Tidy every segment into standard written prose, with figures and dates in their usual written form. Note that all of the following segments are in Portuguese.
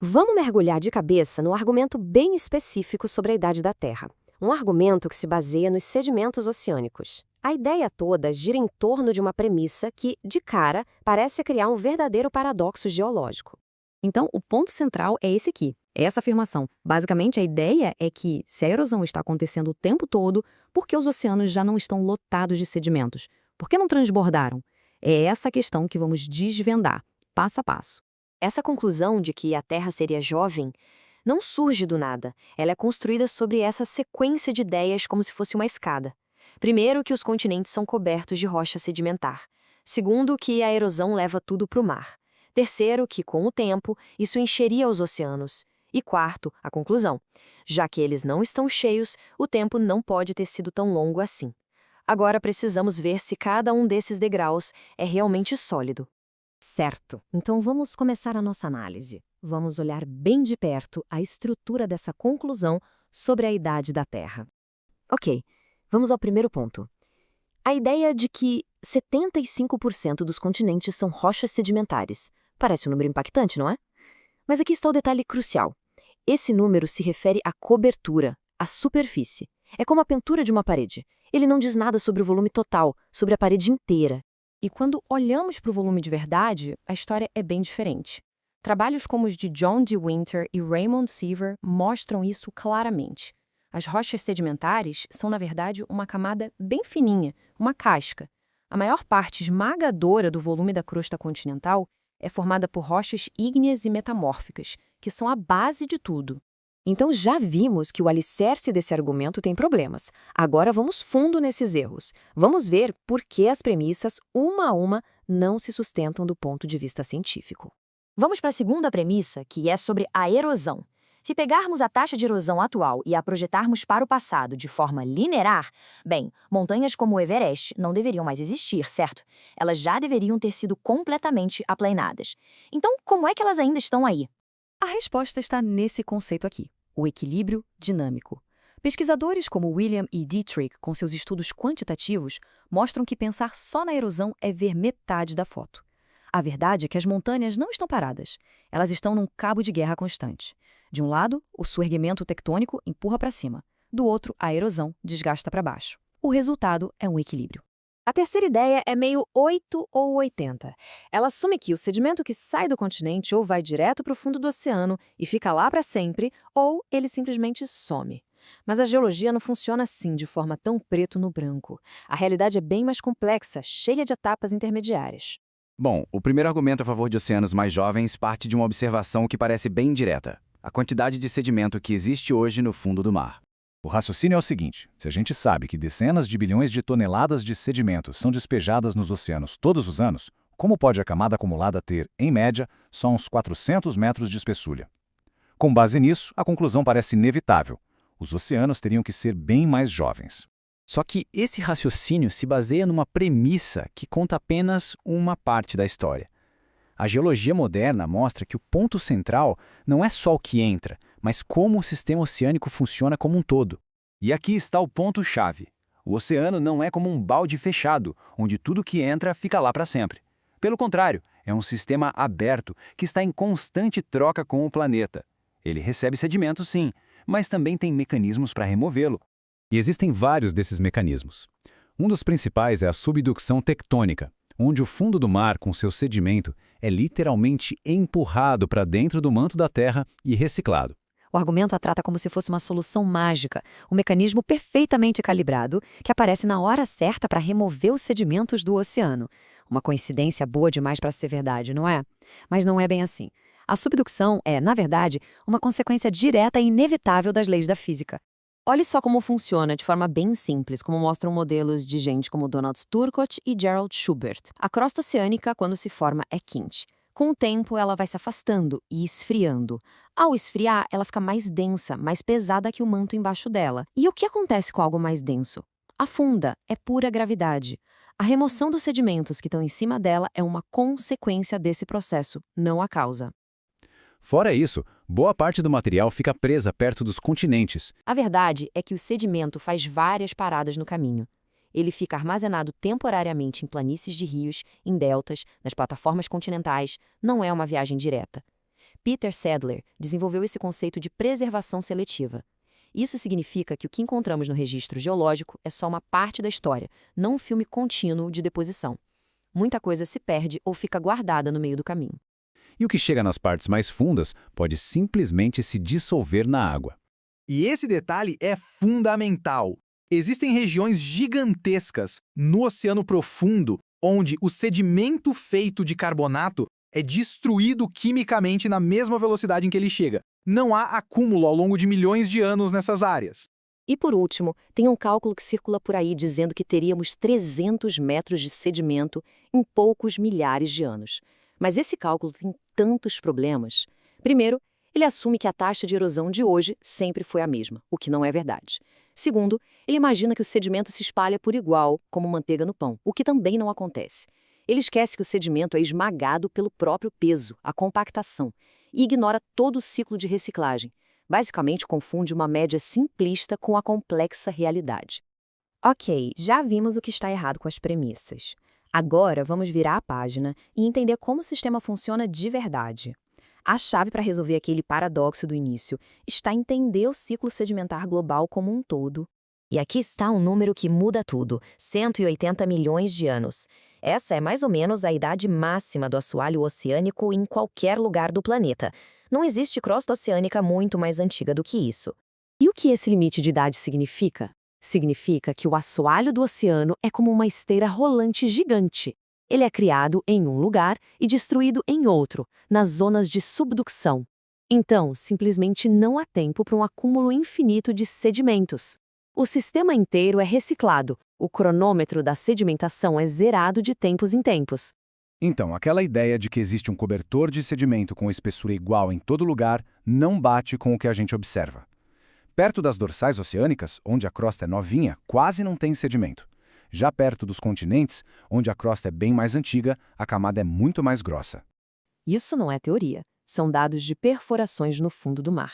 Vamos mergulhar de cabeça num argumento bem específico sobre a idade da Terra. Um argumento que se baseia nos sedimentos oceânicos. A ideia toda gira em torno de uma premissa que, de cara, parece criar um verdadeiro paradoxo geológico. Então, o ponto central é esse aqui, é essa afirmação. Basicamente, a ideia é que, se a erosão está acontecendo o tempo todo, por que os oceanos já não estão lotados de sedimentos? Por que não transbordaram? É essa a questão que vamos desvendar, passo a passo. Essa conclusão de que a Terra seria jovem não surge do nada. Ela é construída sobre essa sequência de ideias como se fosse uma escada. Primeiro, que os continentes são cobertos de rocha sedimentar. Segundo, que a erosão leva tudo para o mar. Terceiro, que com o tempo, isso encheria os oceanos. E quarto, a conclusão. Já que eles não estão cheios, o tempo não pode ter sido tão longo assim. Agora precisamos ver se cada um desses degraus é realmente sólido. Certo, então vamos começar a nossa análise. Vamos olhar bem de perto a estrutura dessa conclusão sobre a idade da Terra. Ok, vamos ao primeiro ponto. A ideia de que 75% dos continentes são rochas sedimentares. Parece um número impactante, não é? Mas aqui está o detalhe crucial. Esse número se refere à cobertura, à superfície. É como a pintura de uma parede. Ele não diz nada sobre o volume total, sobre a parede inteira. E quando olhamos para o volume de verdade, a história é bem diferente. Trabalhos como os de John D. Winter e Raymond Seaver mostram isso claramente. As rochas sedimentares são, na verdade, uma camada bem fininha, uma casca. A maior parte esmagadora do volume da crosta continental é formada por rochas ígneas e metamórficas, que são a base de tudo. Então já vimos que o alicerce desse argumento tem problemas. Agora vamos fundo nesses erros. Vamos ver por que as premissas, uma a uma, não se sustentam do ponto de vista científico. Vamos para a segunda premissa, que é sobre a erosão. Se pegarmos a taxa de erosão atual e a projetarmos para o passado de forma linear, bem, montanhas como o Everest não deveriam mais existir, certo? Elas já deveriam ter sido completamente aplainadas. Então, como é que elas ainda estão aí? A resposta está nesse conceito aqui, o equilíbrio dinâmico. Pesquisadores como William E. Dietrich, com seus estudos quantitativos, mostram que pensar só na erosão é ver metade da foto. A verdade é que as montanhas não estão paradas. Elas estão num cabo de guerra constante. De um lado, o surgimento tectônico empurra para cima. Do outro, a erosão desgasta para baixo. O resultado é um equilíbrio. A terceira ideia é meio 8 ou 80. Ela assume que o sedimento que sai do continente ou vai direto para o fundo do oceano e fica lá para sempre, ou ele simplesmente some. Mas a geologia não funciona assim, de forma tão preto no branco. A realidade é bem mais complexa, cheia de etapas intermediárias. Bom, o primeiro argumento a favor de oceanos mais jovens parte de uma observação que parece bem direta: a quantidade de sedimento que existe hoje no fundo do mar. O raciocínio é o seguinte: se a gente sabe que dezenas de bilhões de toneladas de sedimento são despejadas nos oceanos todos os anos, como pode a camada acumulada ter, em média, só uns 400 metros de espessura? Com base nisso, a conclusão parece inevitável: os oceanos teriam que ser bem mais jovens. Só que esse raciocínio se baseia numa premissa que conta apenas uma parte da história. A geologia moderna mostra que o ponto central não é só o que entra, mas como o sistema oceânico funciona como um todo. E aqui está o ponto-chave. O oceano não é como um balde fechado, onde tudo que entra fica lá para sempre. Pelo contrário, é um sistema aberto que está em constante troca com o planeta. Ele recebe sedimento, sim, mas também tem mecanismos para removê-lo. E existem vários desses mecanismos. Um dos principais é a subducção tectônica, onde o fundo do mar, com seu sedimento, é literalmente empurrado para dentro do manto da Terra e reciclado. O argumento a trata como se fosse uma solução mágica, um mecanismo perfeitamente calibrado que aparece na hora certa para remover os sedimentos do oceano. Uma coincidência boa demais para ser verdade, não é? Mas não é bem assim. A subducção é, na verdade, uma consequência direta e inevitável das leis da física. Olhe só como funciona de forma bem simples, como mostram modelos de gente como Donald Sturcott e Gerald Schubert. A crosta oceânica, quando se forma, é quente. Com o tempo, ela vai se afastando e esfriando. Ao esfriar, ela fica mais densa, mais pesada que o manto embaixo dela. E o que acontece com algo mais denso? Afunda, é pura gravidade. A remoção dos sedimentos que estão em cima dela é uma consequência desse processo, não a causa. Fora isso, boa parte do material fica presa perto dos continentes. A verdade é que o sedimento faz várias paradas no caminho. Ele fica armazenado temporariamente em planícies de rios, em deltas, nas plataformas continentais. Não é uma viagem direta. Peter Sadler desenvolveu esse conceito de preservação seletiva. Isso significa que o que encontramos no registro geológico é só uma parte da história, não um filme contínuo de deposição. Muita coisa se perde ou fica guardada no meio do caminho. E o que chega nas partes mais fundas pode simplesmente se dissolver na água. E esse detalhe é fundamental. Existem regiões gigantescas no oceano profundo onde o sedimento feito de carbonato é destruído quimicamente na mesma velocidade em que ele chega. Não há acúmulo ao longo de milhões de anos nessas áreas. E por último, tem um cálculo que circula por aí dizendo que teríamos 300 metros de sedimento em poucos milhares de anos. Mas esse cálculo tem tantos problemas. Primeiro, ele assume que a taxa de erosão de hoje sempre foi a mesma, o que não é verdade. Segundo, ele imagina que o sedimento se espalha por igual, como manteiga no pão, o que também não acontece. Ele esquece que o sedimento é esmagado pelo próprio peso, a compactação, e ignora todo o ciclo de reciclagem. Basicamente, confunde uma média simplista com a complexa realidade. Ok, já vimos o que está errado com as premissas. Agora vamos virar a página e entender como o sistema funciona de verdade. A chave para resolver aquele paradoxo do início está em entender o ciclo sedimentar global como um todo. E aqui está um número que muda tudo: 180 milhões de anos. Essa é mais ou menos a idade máxima do assoalho oceânico em qualquer lugar do planeta. Não existe crosta oceânica muito mais antiga do que isso. E o que esse limite de idade significa? Significa que o assoalho do oceano é como uma esteira rolante gigante. Ele é criado em um lugar e destruído em outro, nas zonas de subducção. Então, simplesmente não há tempo para um acúmulo infinito de sedimentos. O sistema inteiro é reciclado, o cronômetro da sedimentação é zerado de tempos em tempos. Então, aquela ideia de que existe um cobertor de sedimento com espessura igual em todo lugar não bate com o que a gente observa. Perto das dorsais oceânicas, onde a crosta é novinha, quase não tem sedimento. Já perto dos continentes, onde a crosta é bem mais antiga, a camada é muito mais grossa. Isso não é teoria, são dados de perfurações no fundo do mar.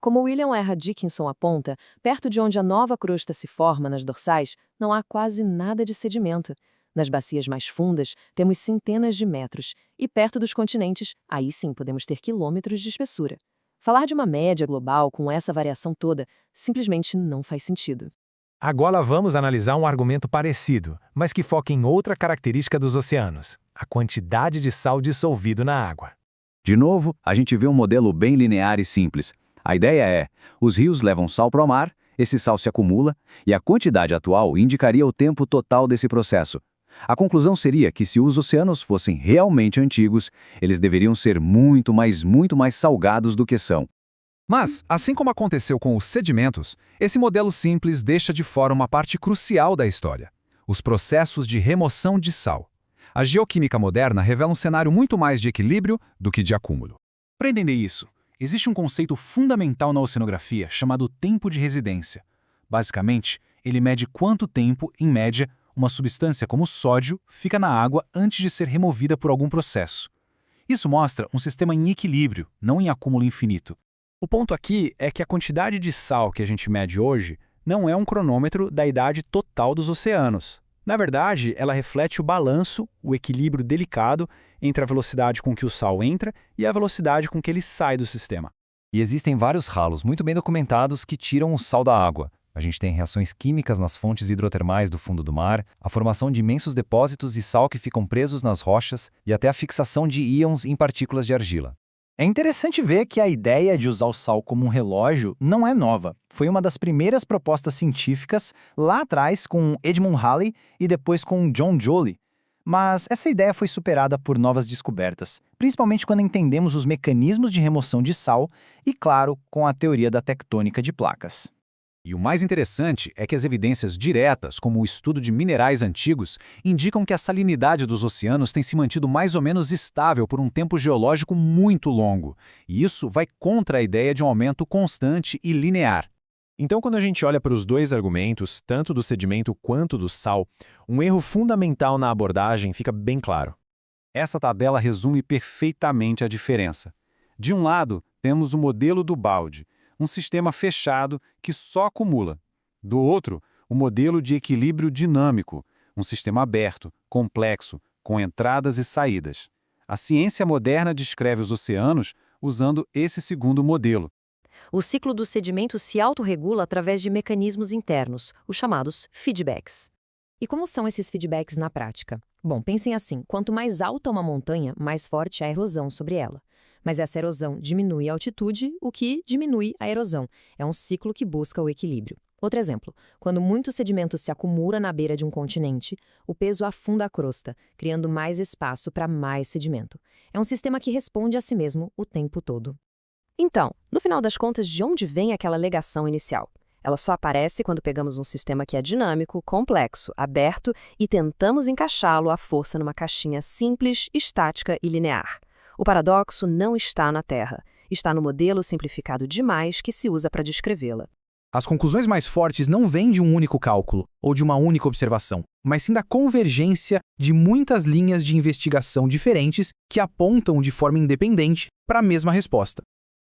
Como William R. Dickinson aponta, perto de onde a nova crosta se forma nas dorsais, não há quase nada de sedimento. Nas bacias mais fundas, temos centenas de metros, e perto dos continentes, aí sim podemos ter quilômetros de espessura. Falar de uma média global com essa variação toda simplesmente não faz sentido. Agora vamos analisar um argumento parecido, mas que foca em outra característica dos oceanos: a quantidade de sal dissolvido na água. De novo, a gente vê um modelo bem linear e simples. A ideia é, os rios levam sal para o mar, esse sal se acumula, e a quantidade atual indicaria o tempo total desse processo. A conclusão seria que se os oceanos fossem realmente antigos, eles deveriam ser muito mais salgados do que são. Mas, assim como aconteceu com os sedimentos, esse modelo simples deixa de fora uma parte crucial da história: os processos de remoção de sal. A geoquímica moderna revela um cenário muito mais de equilíbrio do que de acúmulo. Para entender isso, existe um conceito fundamental na oceanografia chamado tempo de residência. Basicamente, ele mede quanto tempo, em média, uma substância como o sódio fica na água antes de ser removida por algum processo. Isso mostra um sistema em equilíbrio, não em acúmulo infinito. O ponto aqui é que a quantidade de sal que a gente mede hoje não é um cronômetro da idade total dos oceanos. Na verdade, ela reflete o balanço, o equilíbrio delicado entre a velocidade com que o sal entra e a velocidade com que ele sai do sistema. E existem vários ralos muito bem documentados que tiram o sal da água. A gente tem reações químicas nas fontes hidrotermais do fundo do mar, a formação de imensos depósitos de sal que ficam presos nas rochas e até a fixação de íons em partículas de argila. É interessante ver que a ideia de usar o sal como um relógio não é nova. Foi uma das primeiras propostas científicas lá atrás com Edmund Halley e depois com John Joly. Mas essa ideia foi superada por novas descobertas, principalmente quando entendemos os mecanismos de remoção de sal e, claro, com a teoria da tectônica de placas. E o mais interessante é que as evidências diretas, como o estudo de minerais antigos, indicam que a salinidade dos oceanos tem se mantido mais ou menos estável por um tempo geológico muito longo. E isso vai contra a ideia de um aumento constante e linear. Então, quando a gente olha para os dois argumentos, tanto do sedimento quanto do sal, um erro fundamental na abordagem fica bem claro. Essa tabela resume perfeitamente a diferença. De um lado, temos o modelo do balde, um sistema fechado que só acumula. Do outro, o modelo de equilíbrio dinâmico, um sistema aberto, complexo, com entradas e saídas. A ciência moderna descreve os oceanos usando esse segundo modelo. O ciclo do sedimento se autorregula através de mecanismos internos, os chamados feedbacks. E como são esses feedbacks na prática? Bom, pensem assim, quanto mais alta uma montanha, mais forte é a erosão sobre ela. Mas essa erosão diminui a altitude, o que diminui a erosão. É um ciclo que busca o equilíbrio. Outro exemplo, quando muito sedimento se acumula na beira de um continente, o peso afunda a crosta, criando mais espaço para mais sedimento. É um sistema que responde a si mesmo o tempo todo. Então, no final das contas, de onde vem aquela alegação inicial? Ela só aparece quando pegamos um sistema que é dinâmico, complexo, aberto e tentamos encaixá-lo à força numa caixinha simples, estática e linear. O paradoxo não está na Terra, está no modelo simplificado demais que se usa para descrevê-la. As conclusões mais fortes não vêm de um único cálculo ou de uma única observação, mas sim da convergência de muitas linhas de investigação diferentes que apontam de forma independente para a mesma resposta.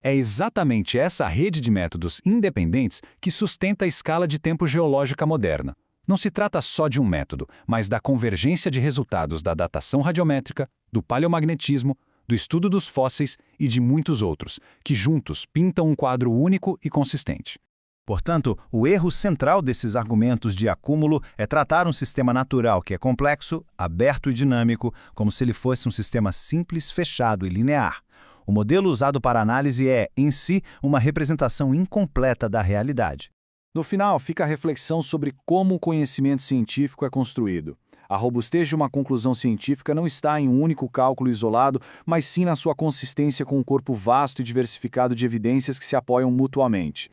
É exatamente essa rede de métodos independentes que sustenta a escala de tempo geológica moderna. Não se trata só de um método, mas da convergência de resultados da datação radiométrica, do paleomagnetismo, do estudo dos fósseis e de muitos outros, que juntos pintam um quadro único e consistente. Portanto, o erro central desses argumentos de acúmulo é tratar um sistema natural que é complexo, aberto e dinâmico, como se ele fosse um sistema simples, fechado e linear. O modelo usado para análise é, em si, uma representação incompleta da realidade. No final, fica a reflexão sobre como o conhecimento científico é construído. A robustez de uma conclusão científica não está em um único cálculo isolado, mas sim na sua consistência com um corpo vasto e diversificado de evidências que se apoiam mutuamente.